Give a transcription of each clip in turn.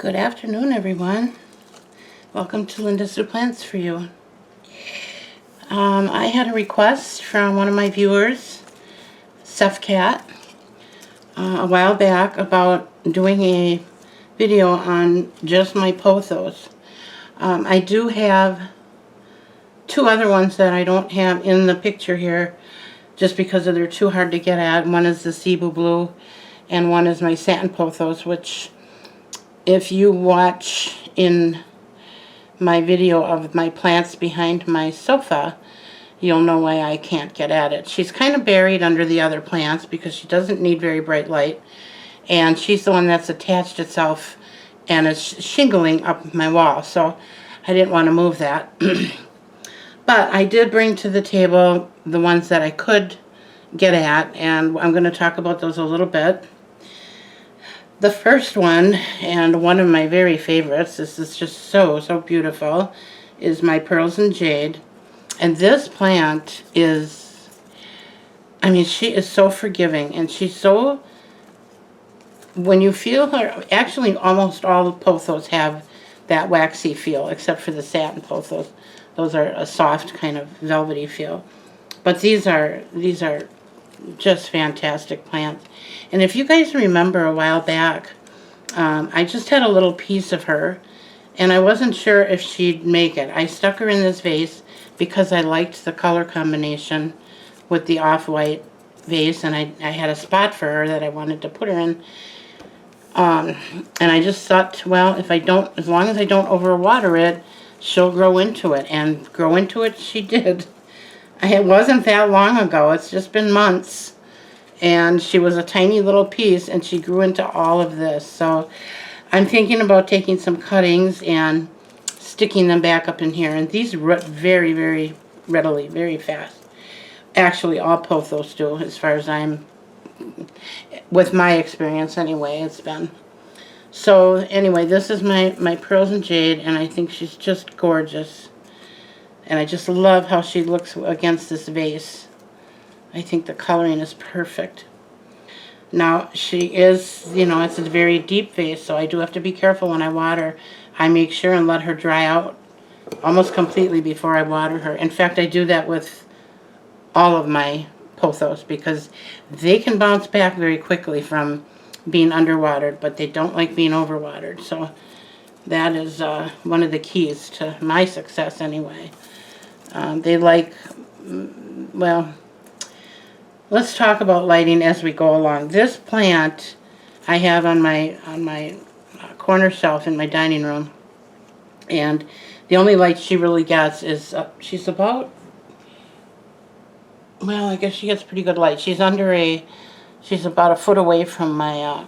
Good afternoon, everyone. Welcome to Linda's Plants for You. I had a request from one of my viewers, Seth Cat, a while back about doing a video on just my pothos. I do have two other ones that I don't have in the picture here just because they're too hard to get at. One is the Cebu Blue and one is my satin pothos, which if you watch in my video of my plants behind my sofa, you'll know why I can't get at it. She's kind of buried under the other plants because she doesn't need very bright light, and she's the one that's attached itself and is shingling up my wall, so I didn't want to move that. But I did bring to the table the ones that I could get at, and I'm going to talk about those a little bit. The first one, and one of my very favorites, this is just so beautiful, is my Pearls and Jade. And this plant is, I mean, she is so forgiving, and she's so, when you feel her, actually almost all the pothos have that waxy feel, except for the satin pothos. Those are a soft kind of velvety feel. But these are just fantastic plants. And if you guys remember a while back, I just had a little piece of her, and I wasn't sure if she'd make it. I stuck her in this vase because I liked the color combination with the off-white vase, and I had a spot for her that I wanted to put her in. And I just thought, well, if I don't, as long as I don't overwater it, she'll grow into it. And grow into it she did. It wasn't that long ago. It's just been months. And she was a tiny little piece, and she grew into all of this. So I'm thinking about taking some cuttings and sticking them back up in here. And these root very readily, very fast. Actually, all pothos do, as far as I'm, with my experience anyway, it's been. So anyway, this is my Pearls and Jade, and I think she's just gorgeous. And I just love how she looks against this vase. I think the coloring is perfect. Now, she is, you know, it's a very deep vase, so I do have to be careful when I water. I make sure and let her dry out almost completely before I water her. In fact, I do that with all of my pothos because they can bounce back very quickly from being underwatered, but they don't like being overwatered. So that is one of the keys to my success anyway. They like, well, let's talk about lighting as we go along. This plant I have on my corner shelf in my dining room, and the only light she really gets is, she's about, well, I guess she gets pretty good light. She's she's about a foot away from my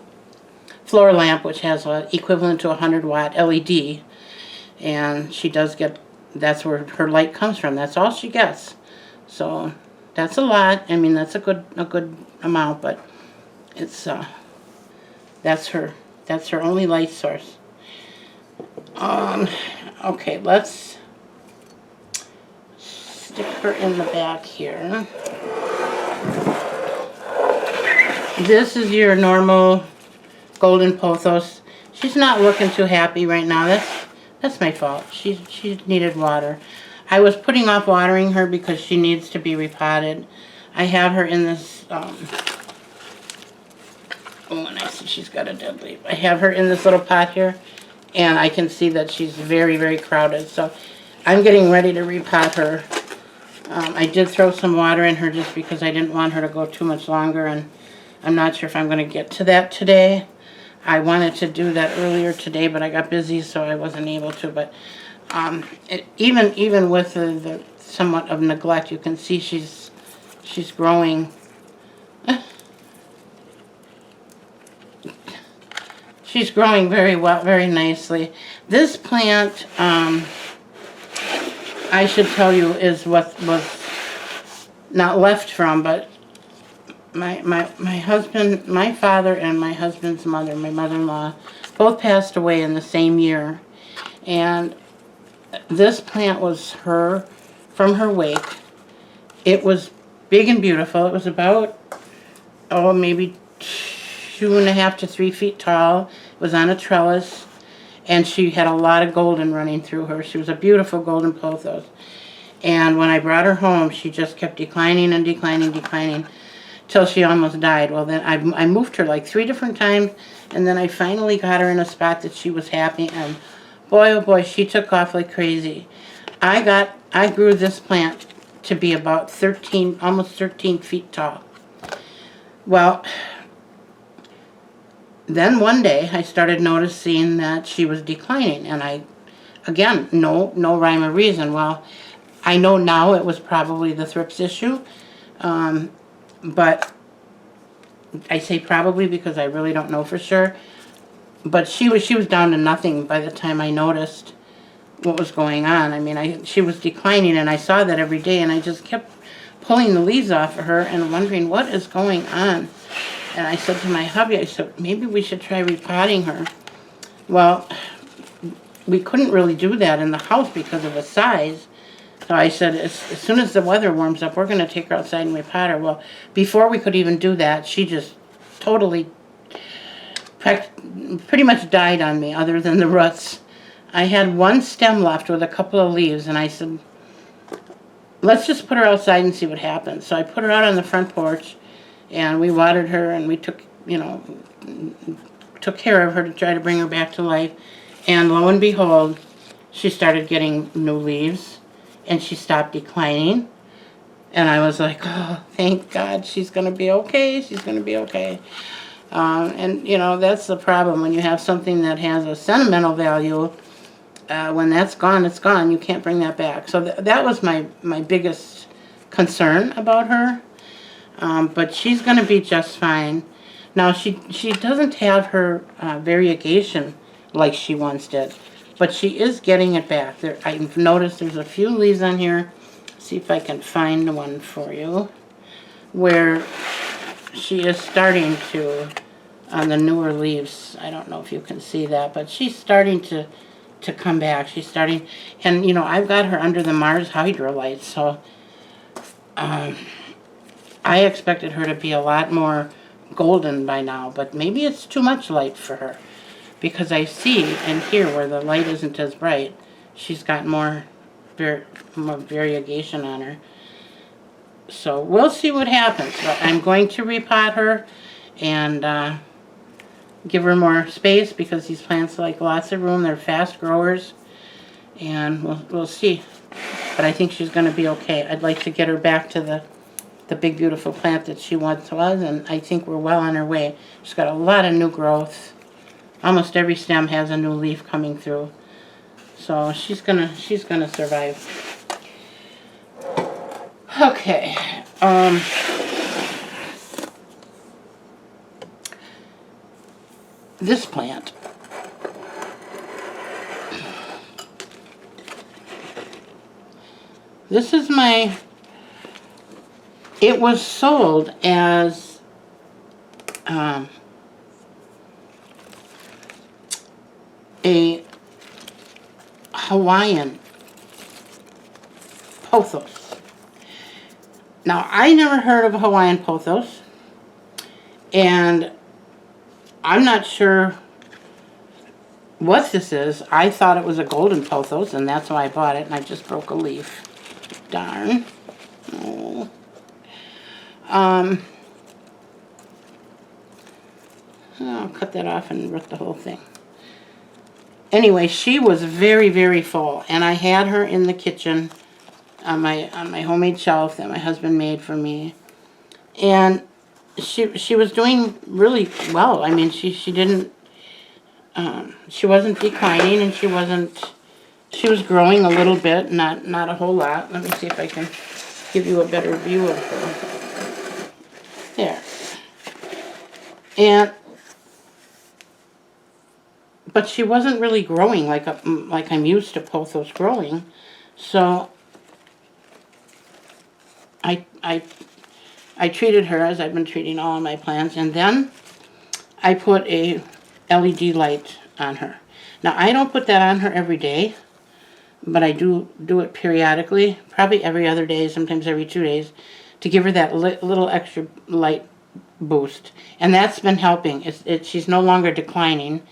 floor lamp, which has an equivalent to a 100-watt LED, and she does get, that's where her light comes from. That's all she gets. So that's a lot. I mean, that's a good amount, but it's that's her only light source. Okay, let's stick her in the back here. This is your normal golden pothos. She's not looking too happy right now. That's my fault. She needed water. I was putting off watering her because she needs to be repotted. I have her in this, oh, and I see she's got a dead leaf. I have her in this little pot here, and I can see that she's very crowded. So I'm getting ready to repot her. I did throw some water in her just because I didn't want her to go too much longer, and I'm not sure if I'm going to get to that today. I wanted to do that earlier today, but I got busy, so I wasn't able to. But even with the somewhat of neglect, you can see she's growing. She's growing very well, very nicely. This plant, I should tell you, is what was not left from, but my husband, my father and my husband's mother, my mother-in-law, both passed away in the same year. And this plant was from her wake. It was big and beautiful. It was about, maybe 2.5 to 3 feet tall. It was on a trellis. And she had a lot of golden running through her. She was a beautiful golden pothos. And when I brought her home, she just kept declining and declining, declining, till she almost died. Well, then I moved her like 3 different times, and then I finally got her in a spot that she was happy, and boy, oh boy, she took off like crazy. I grew this plant to be about 13, almost 13 feet tall. Well, then one day I started noticing that she was declining, and again, no rhyme or reason. Well, I know now it was probably the thrips issue, but I say probably because I really don't know for sure. But she was down to nothing by the time I noticed what was going on. I mean, she was declining, and I saw that every day, and I just kept pulling the leaves off of her and wondering what is going on. And I said to my hubby, I said, maybe we should try repotting her. Well, we couldn't really do that in the house because of the size. So I said, as soon as the weather warms up, we're going to take her outside and repot her. Well, before we could even do that, she just totally, pretty much died on me, other than the roots. I had one stem left with a couple of leaves, and I said, let's just put her outside and see what happens. So I put her out on the front porch, and we watered her, and we took care of her to try to bring her back to life. And lo and behold, she started getting new leaves, and she stopped declining. And I was like, oh, thank God, she's going to be okay. She's going to be okay. And, that's the problem. When you have something that has a sentimental value, when that's gone, it's gone. You can't bring that back. So that was my biggest concern about her. But she's going to be just fine. Now, she doesn't have her variegation like she once did, but she is getting it back. I've noticed there's a few leaves on here. See if I can find one for you, where she is starting to, on the newer leaves, I don't know if you can see that, but she's starting to come back. She's starting, and I've got her under the Mars Hydrolite, so I expected her to be a lot more golden by now, but maybe it's too much light for her, because I see and hear where the light isn't as bright, she's got more variegation on her. So we'll see what happens, but I'm going to repot her and give her more space, because these plants like lots of room. They're fast growers, and we'll see. But I think she's going to be okay. I'd like to get her back to the big beautiful plant that she once was, and I think we're well on her way. She's got a lot of new growth. Almost every stem has a new leaf coming through, so she's gonna survive. Okay. This plant. This is it was sold as a Hawaiian Pothos. Now, I never heard of a Hawaiian Pothos, and I'm not sure what this is. I thought it was a golden pothos, and that's why I bought it, and I just broke a leaf. Darn. Oh. I'll cut that off and rip the whole thing. Anyway, she was very, very full, and I had her in the kitchen on my homemade shelf that my husband made for me, and she was doing really well. I mean, she didn't, she wasn't declining, and she was growing a little bit, not a whole lot. Let me see if I can give you a better view of her. There. But she wasn't really growing like I'm used to pothos growing, so I treated her as I've been treating all of my plants, and then I put a LED light on her. Now, I don't put that on her every day, but I do it periodically, probably every other day, sometimes every 2 days, to give her that little extra light boost. And that's been helping. She's no longer declining.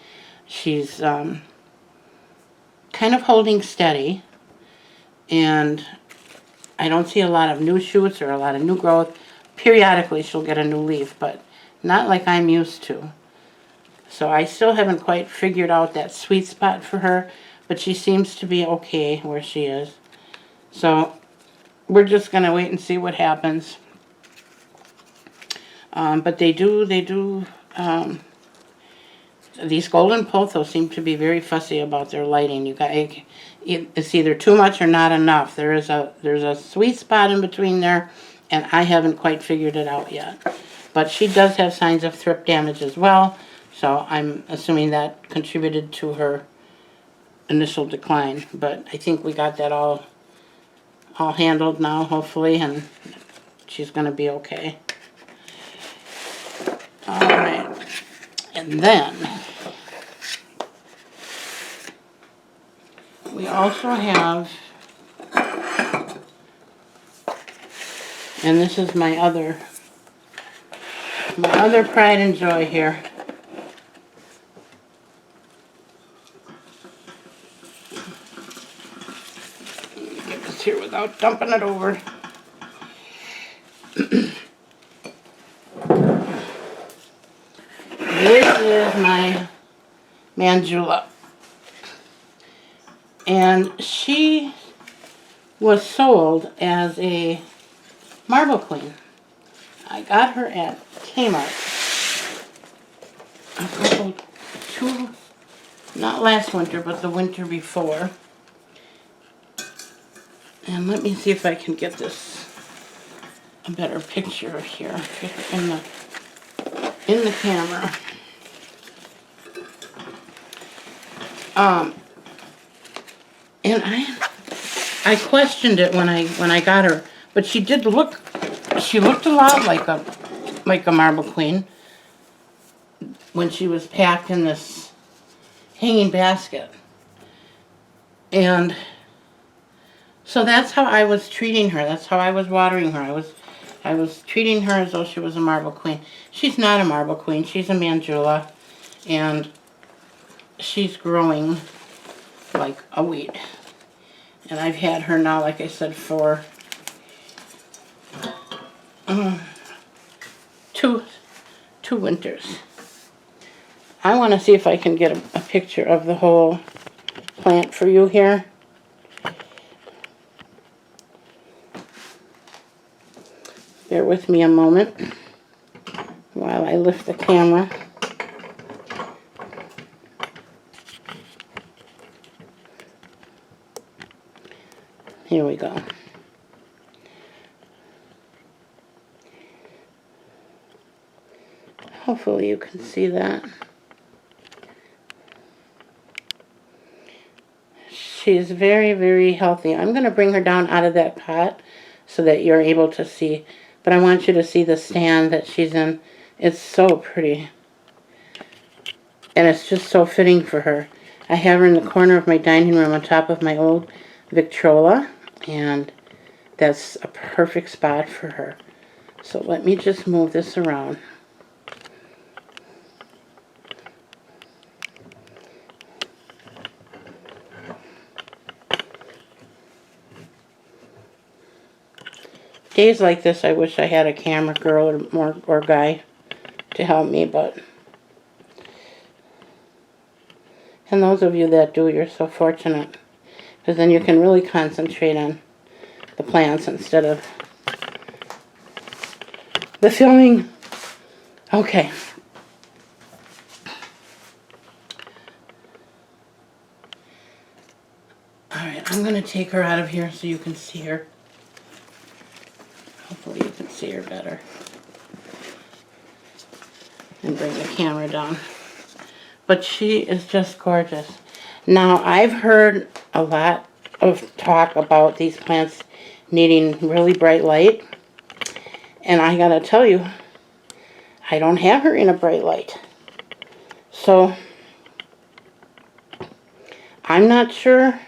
She's kind of holding steady, and I don't see a lot of new shoots or a lot of new growth. Periodically she'll get a new leaf, but not like I'm used to. So I still haven't quite figured out that sweet spot for her, but she seems to be okay where she is. So we're just going to wait and see what happens. But these golden pothos seem to be very fussy about their lighting. It's either too much or not enough. There's a sweet spot in between there, and I haven't quite figured it out yet. But she does have signs of thrip damage as well, so I'm assuming that contributed to her initial decline. But I think we got that all handled now, hopefully, and she's going to be okay. All right, and then we also have, and this is my other pride and joy here. Get this here without dumping it over. This is my Manjula. And she was sold as a marble queen. I got her at Kmart. Not last winter, but the winter before. And let me see if I can get this a better picture here in the camera. And I questioned it when I got her, but she looked a lot like a marble queen when she was packed in this hanging basket. And so that's how I was treating her. That's how I was watering her. I was treating her as though she was a marble queen. She's not a marble queen. She's a Manjula, and she's growing like a weed. And I've had her now, like I said, for two winters. I want to see if I can get a picture of the whole plant for you here. Bear with me a moment while I lift the camera. Here we go. Hopefully you can see that. She's very, very healthy. I'm going to bring her down out of that pot so that you're able to see. But I want you to see the stand that she's in. It's so pretty. And it's just so fitting for her. I have her in the corner of my dining room on top of my old Victrola. And that's a perfect spot for her. So let me just move this around. Days like this, I wish I had a camera girl or guy to help me, but... And those of you that do, you're so fortunate. Because then you can really concentrate on the plants instead of the filming. Okay. Alright, I'm going to take her out of here so you can see her. Hopefully you can see her better. And bring the camera down. But she is just gorgeous. Now, I've heard a lot of talk about these plants needing really bright light. And I gotta tell you, I don't have her in a bright light. So, I'm not sure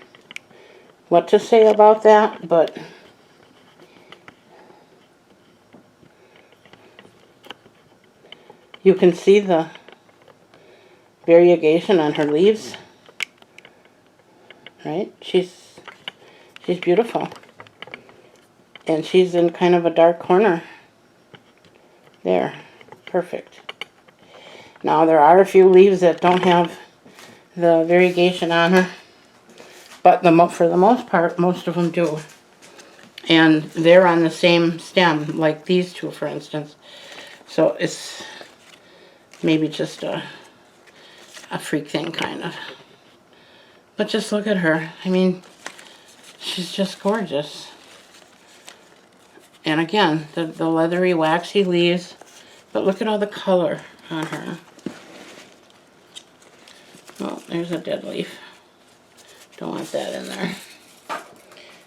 what to say about that, but you can see the variegation on her leaves. right? She's beautiful. And she's in kind of a dark corner. There. Perfect. Now there are a few leaves that don't have the variegation on her, but for the most part, most of them do. And they're on the same stem, like these two, for instance. So it's maybe just a freak thing, kind of. But just look at her. I mean, she's just gorgeous. And again, the leathery, waxy leaves. But look at all the color on her. Oh, there's a dead leaf. Don't want that in there.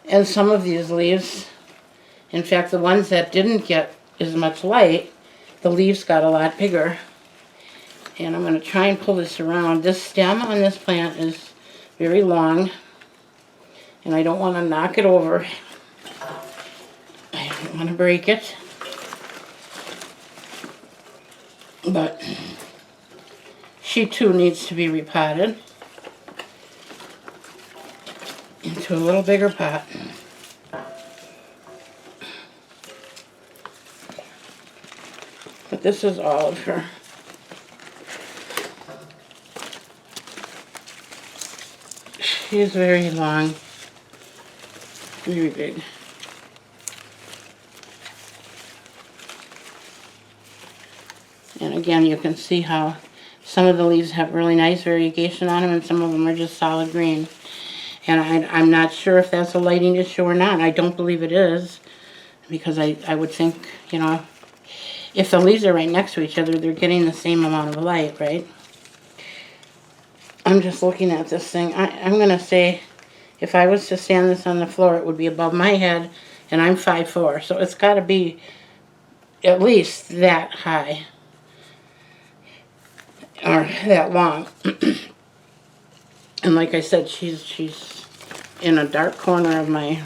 And some of these leaves, in fact, the ones that didn't get as much light, the leaves got a lot bigger. And I'm going to try and pull this around. This stem on this plant is very long, and I don't want to knock it over. I don't want to break it. But she too needs to be repotted into a little bigger pot. But this is all of her. She is very long, very big. And again, you can see how some of the leaves have really nice variegation on them, and some of them are just solid green. And I'm not sure if that's a lighting issue or not. I don't believe it is, because I would think, you know, if the leaves are right next to each other, they're getting the same amount of light, right? I'm just looking at this thing. I'm going to say, if I was to stand this on the floor, it would be above my head, and I'm 5'4", so it's got to be at least that high, or that long. And like I said, she's in a dark corner of my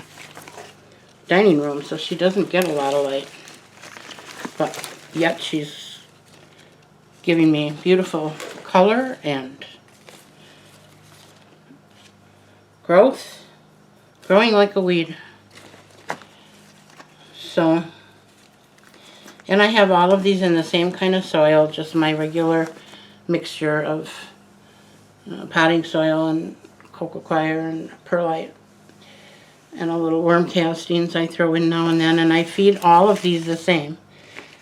dining room, so she doesn't get a lot of light. But yet she's giving me beautiful color and growth, growing like a weed. So, and I have all of these in the same kind of soil, just my regular mixture of potting soil and coco coir and perlite, and a little worm castings I throw in now and then, and I feed all of these the same.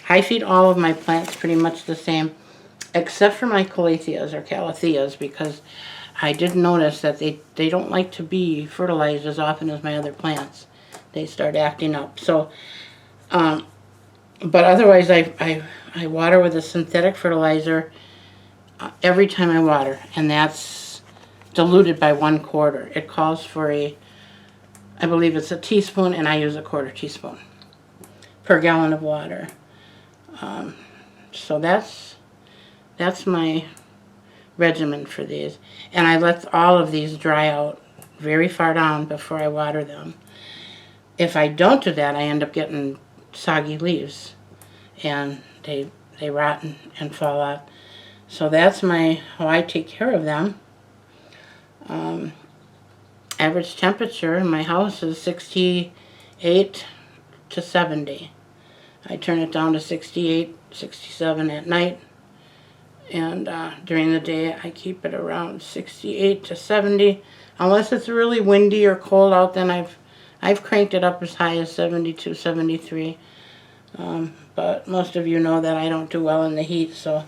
I feed all of my plants pretty much the same, except for my calatheas or calatheas, because I did notice that they don't like to be fertilized as often as my other plants. They start acting up. So, but otherwise I water with a synthetic fertilizer every time I water, and that's diluted by 1/4. It calls for I believe it's a teaspoon, and I use a 1/4 teaspoon per gallon of water. So that's my regimen for these. And I let all of these dry out very far down before I water them. If I don't do that, I end up getting soggy leaves, and they rot and fall off. So that's how I take care of them. Average temperature in my house is 68 to 70. I turn it down to 68, 67 at night, and during the day I keep it around 68 to 70. Unless it's really windy or cold out, then I've cranked it up as high as 72, 73. But most of you know that I don't do well in the heat, so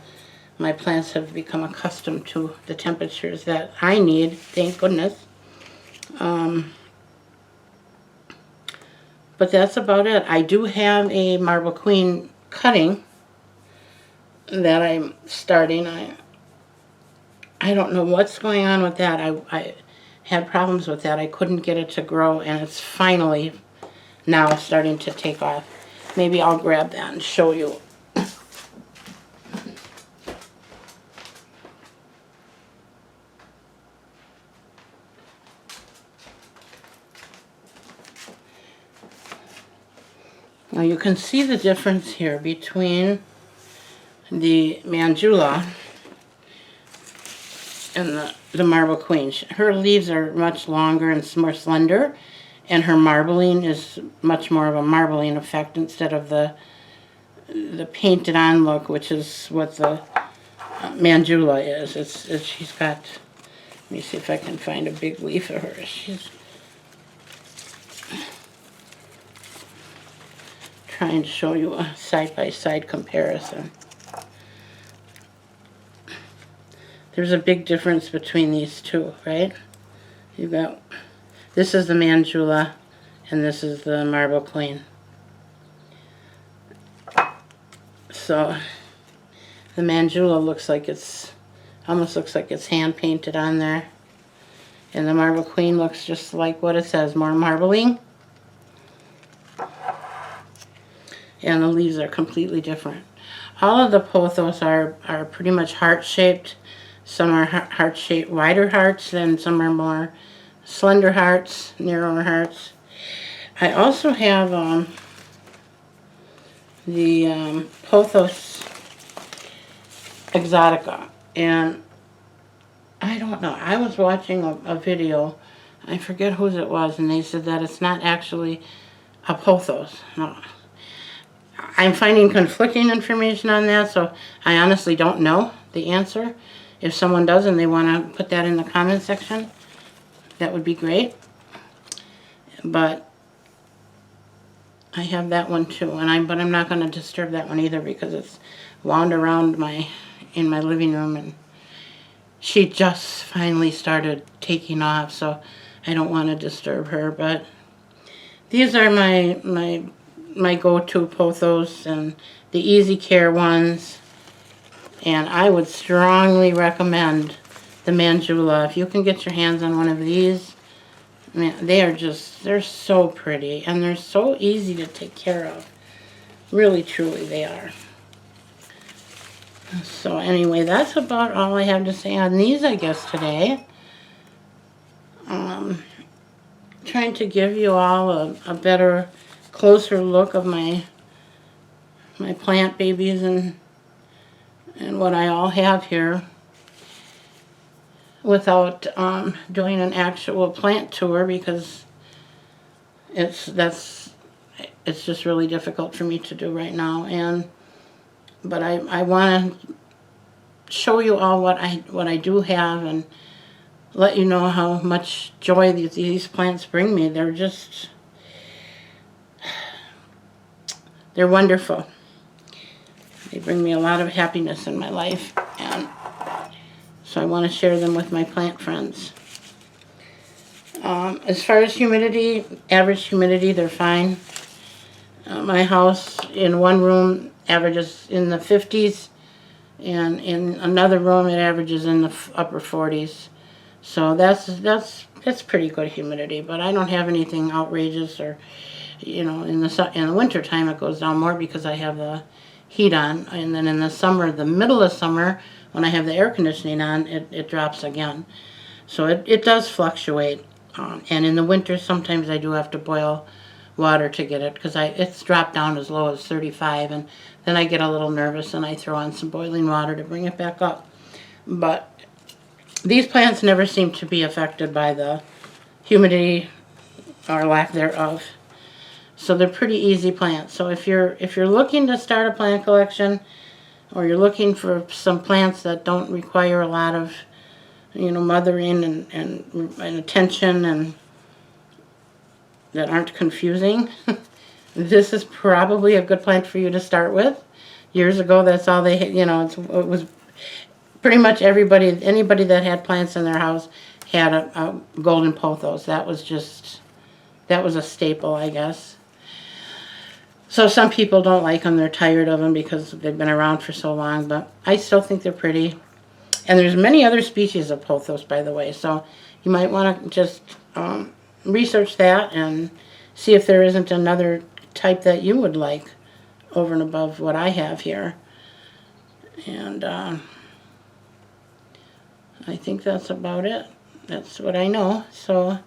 my plants have become accustomed to the temperatures that I need, thank goodness. But that's about it. I do have a Marble Queen cutting that I'm starting. I don't know what's going on with that. I had problems with that. I couldn't get it to grow, and it's finally now starting to take off. Maybe I'll grab that and show you. Now you can see the difference here between the Manjula and the Marble Queen. Her leaves are much longer and more slender, and her marbling is much more of a marbling effect instead of the painted on look, which is what the Manjula is. She's got, let me see if I can find a big leaf of hers. She's trying to show you a side-by-side comparison. There's a big difference between these two, right? You've got, this is the Manjula, and this is the Marble Queen. So the Manjula looks like almost looks like it's hand painted on there. And the Marble Queen looks just like what it says, more marbling. And the leaves are completely different. All of the pothos are pretty much heart-shaped. Some are heart-shaped, wider hearts, and some are more slender hearts, narrower hearts. I also have the Pothos Exotica, and I don't know, I was watching a video, I forget whose it was, and they said that it's not actually a pothos. No. I'm finding conflicting information on that, so I honestly don't know the answer. If someone does and they want to put that in the comment section, that would be great. But I have that one too, and but I'm not going to disturb that one either because it's wound around in my living room, and she just finally started taking off, so I don't want to disturb her. But these are my go-to pothos and the easy care ones. And I would strongly recommend the Manjula. If you can get your hands on one of these, man, they're so pretty. And they're so easy to take care of. Really, truly, they are. So anyway, that's about all I have to say on these, I guess, today. Trying to give you all a better, closer look of my plant babies and what I all have here without doing an actual plant tour because it's just really difficult for me to do right now. But I want to show you all what I do have and let you know how much joy these plants bring me. They're wonderful. They bring me a lot of happiness in my life, and so I want to share them with my plant friends. As far as humidity, average humidity, they're fine. My house in one room averages in the 50s, and in another room it averages in the upper 40s. So that's pretty good humidity, but I don't have anything outrageous, or in the winter time it goes down more because I have the heat on, and then in the summer, the middle of summer, when I have the air conditioning on, it drops again. So it does fluctuate, and in the winter sometimes I do have to boil water to get it because it's dropped down as low as 35, and then I get a little nervous and I throw on some boiling water to bring it back up. But these plants never seem to be affected by the humidity or lack thereof. So they're pretty easy plants. So if you're looking to start a plant collection, or you're looking for some plants that don't require a lot of mothering and attention, and that aren't confusing, this is probably a good plant for you to start with. Years ago, that's all they had, it was pretty much anybody that had plants in their house had a golden pothos. That was a staple, I guess. So some people don't like them. They're tired of them because they've been around for so long, but I still think they're pretty. And there's many other species of pothos, by the way, so you might want to just research that and see if there isn't another type that you would like over and above what I have here. And I think that's about it. That's what I know. So,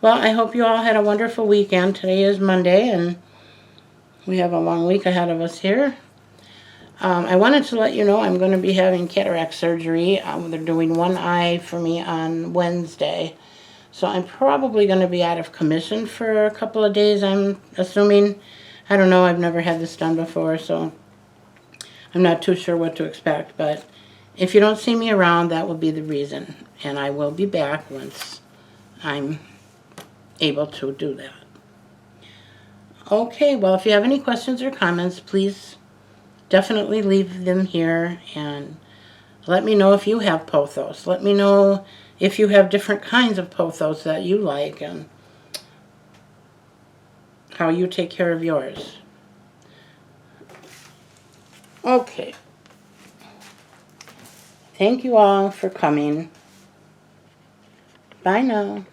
well, I hope you all had a wonderful weekend. Today is Monday, and we have a long week ahead of us here. I wanted to let you know I'm going to be having cataract surgery. They're doing one eye for me on Wednesday. So I'm probably going to be out of commission for a couple of days, I'm assuming. I don't know, I've never had this done before, so I'm not too sure what to expect. But if you don't see me around, that will be the reason. And I will be back once I'm able to do that. Okay, well, if you have any questions or comments, please definitely leave them here, and let me know if you have pothos. Let me know if you have different kinds of pothos that you like and how you take care of yours. Okay. Thank you all for coming. Bye now.